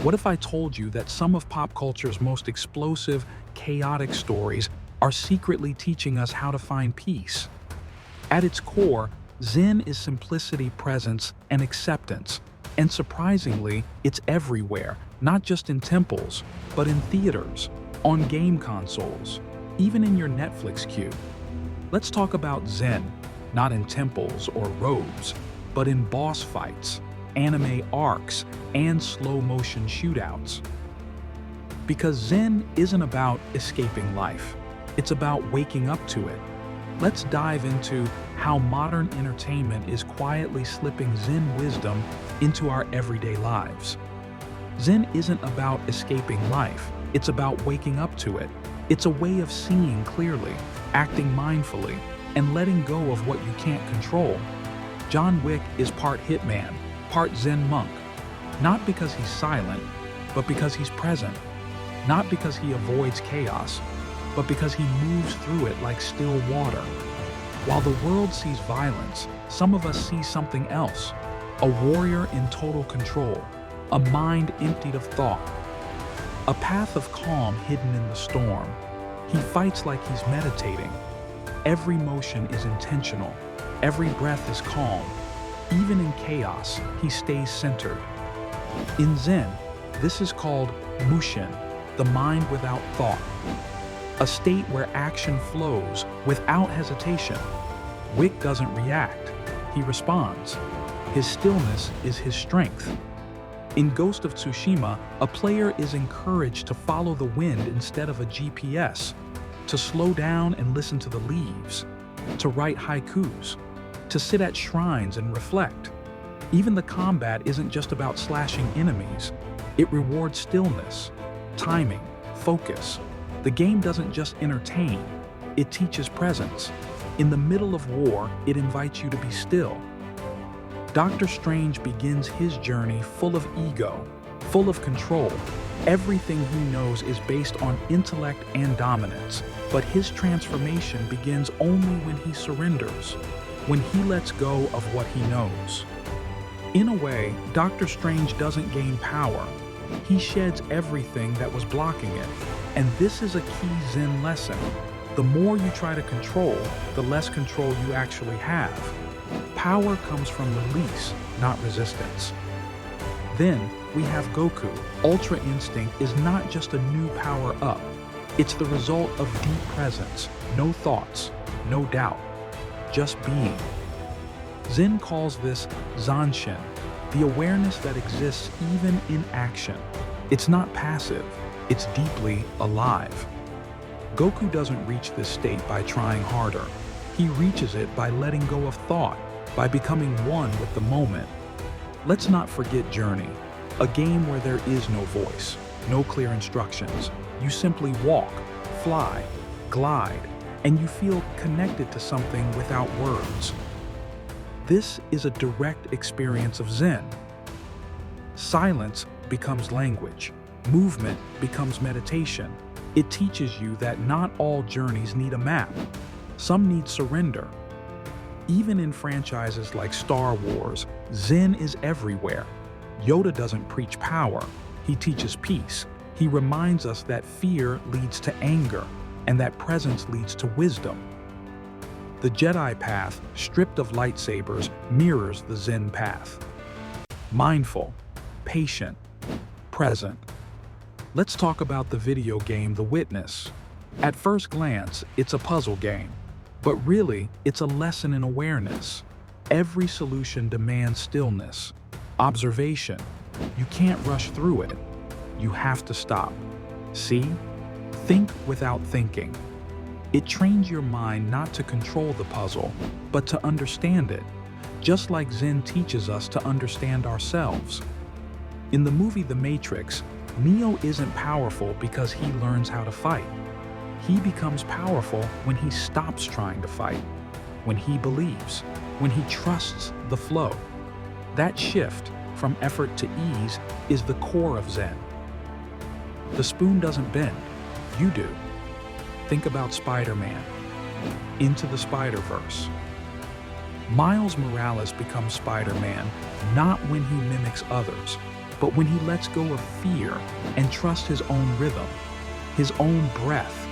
What if I told you that some of pop culture's most explosive, chaotic stories are secretly teaching us how to find peace? At its core, Zen is simplicity, presence, and acceptance. And surprisingly, it's everywhere, not just in temples, but in theaters, on game consoles, even in your Netflix queue. Let's talk about Zen, not in temples or robes, but in boss fights, anime arcs, and slow-motion shootouts. Because Zen isn't about escaping life, it's about waking up to it. Let's dive into how modern entertainment is quietly slipping Zen wisdom into our everyday lives. Zen isn't about escaping life, it's about waking up to it. It's a way of seeing clearly, acting mindfully, and letting go of what you can't control. John Wick is part hitman, part Zen monk. Not because he's silent, but because he's present. Not because he avoids chaos, but because he moves through it like still water. While the world sees violence, some of us see something else. A warrior in total control, a mind emptied of thought, a path of calm hidden in the storm. He fights like he's meditating. Every motion is intentional. Every breath is calm. Even in chaos, he stays centered. In Zen, this is called Mushin, the mind without thought. A state where action flows without hesitation. Wick doesn't react, he responds. His stillness is his strength. In Ghost of Tsushima, a player is encouraged to follow the wind instead of a GPS, to slow down and listen to the leaves, to write haikus, to sit at shrines and reflect. Even the combat isn't just about slashing enemies. It rewards stillness, timing, focus. The game doesn't just entertain, it teaches presence. In the middle of war, it invites you to be still. Doctor Strange begins his journey full of ego, full of control. Everything he knows is based on intellect and dominance, but his transformation begins only when he surrenders, when he lets go of what he knows. In a way, Doctor Strange doesn't gain power. He sheds everything that was blocking it. And this is a key Zen lesson. The more you try to control, the less control you actually have. Power comes from release, not resistance. Then we have Goku. Ultra Instinct is not just a new power-up. It's the result of deep presence, no thoughts, no doubt, just being. Zen calls this Zanshin, the awareness that exists even in action. It's not passive, it's deeply alive. Goku doesn't reach this state by trying harder. He reaches it by letting go of thought, by becoming one with the moment. Let's not forget Journey, a game where there is no voice, no clear instructions. You simply walk, fly, glide, and you feel connected to something without words. This is a direct experience of Zen. Silence becomes language. Movement becomes meditation. It teaches you that not all journeys need a map. Some need surrender. Even in franchises like Star Wars, Zen is everywhere. Yoda doesn't preach power, he teaches peace. He reminds us that fear leads to anger, and that presence leads to wisdom. The Jedi path, stripped of lightsabers, mirrors the Zen path. Mindful, patient, present. Let's talk about the video game The Witness. At first glance, it's a puzzle game, but really, it's a lesson in awareness. Every solution demands stillness, observation. You can't rush through it. You have to stop. See? Think without thinking. It trains your mind not to control the puzzle, but to understand it, just like Zen teaches us to understand ourselves. In the movie The Matrix, Neo isn't powerful because he learns how to fight. He becomes powerful when he stops trying to fight, when he believes, when he trusts the flow. That shift from effort to ease is the core of Zen. The spoon doesn't bend, you do. Think about Spider-Man, Into the Spider-Verse. Miles Morales becomes Spider-Man not when he mimics others, but when he lets go of fear and trusts his own rhythm, his own breath.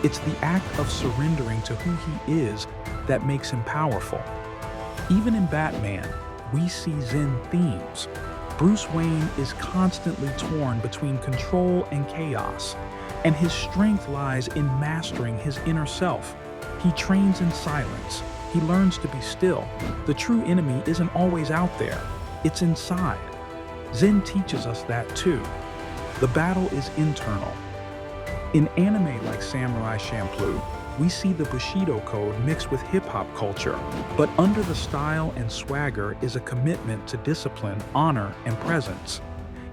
It's the act of surrendering to who he is that makes him powerful. Even in Batman, we see Zen themes. Bruce Wayne is constantly torn between control and chaos, and his strength lies in mastering his inner self. He trains in silence. He learns to be still. The true enemy isn't always out there. It's inside. Zen teaches us that too. The battle is internal. In anime like Samurai Champloo, we see the Bushido code mixed with hip-hop culture, but under the style and swagger is a commitment to discipline, honor, and presence.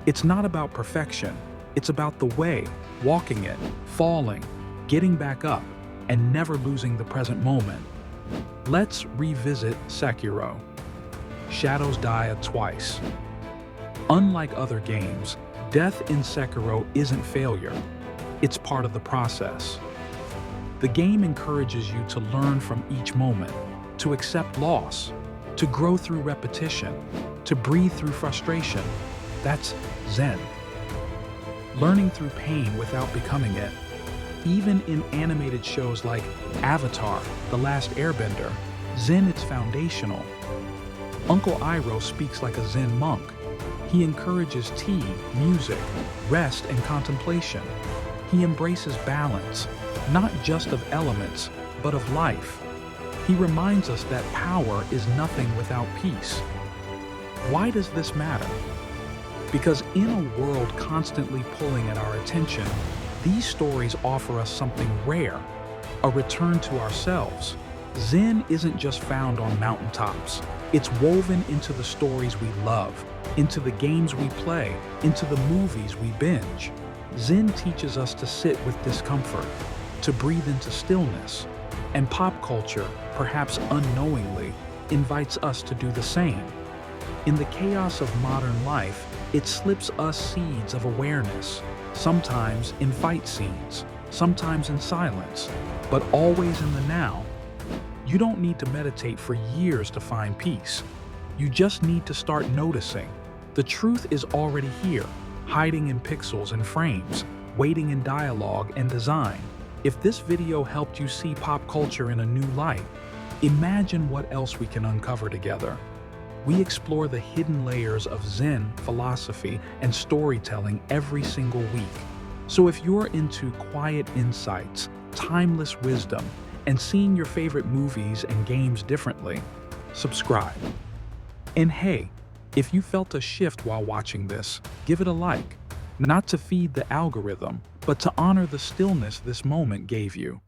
It's not about perfection. It's about the way, walking it, falling, getting back up, and never losing the present moment. Let's revisit Sekiro. Shadows die twice. Unlike other games, death in Sekiro isn't failure. It's part of the process. The game encourages you to learn from each moment, to accept loss, to grow through repetition, to breathe through frustration. That's Zen. Learning through pain without becoming it. Even in animated shows like Avatar, The Last Airbender, Zen is foundational. Uncle Iroh speaks like a Zen monk. He encourages tea, music, rest, and contemplation. He embraces balance, not just of elements, but of life. He reminds us that power is nothing without peace. Why does this matter? Because in a world constantly pulling at our attention, these stories offer us something rare, a return to ourselves. Zen isn't just found on mountaintops. It's woven into the stories we love, into the games we play, into the movies we binge. Zen teaches us to sit with discomfort, to breathe into stillness, and pop culture, perhaps unknowingly, invites us to do the same. In the chaos of modern life, it slips us seeds of awareness, sometimes in fight scenes, sometimes in silence, but always in the now. You don't need to meditate for years to find peace. You just need to start noticing. The truth is already here, hiding in pixels and frames, waiting in dialogue and design. If this video helped you see pop culture in a new light, imagine what else we can uncover together. We explore the hidden layers of Zen philosophy and storytelling every single week. So if you're into quiet insights, timeless wisdom, and seeing your favorite movies and games differently, subscribe. And hey, if you felt a shift while watching this, give it a like. Not to feed the algorithm, but to honor the stillness this moment gave you.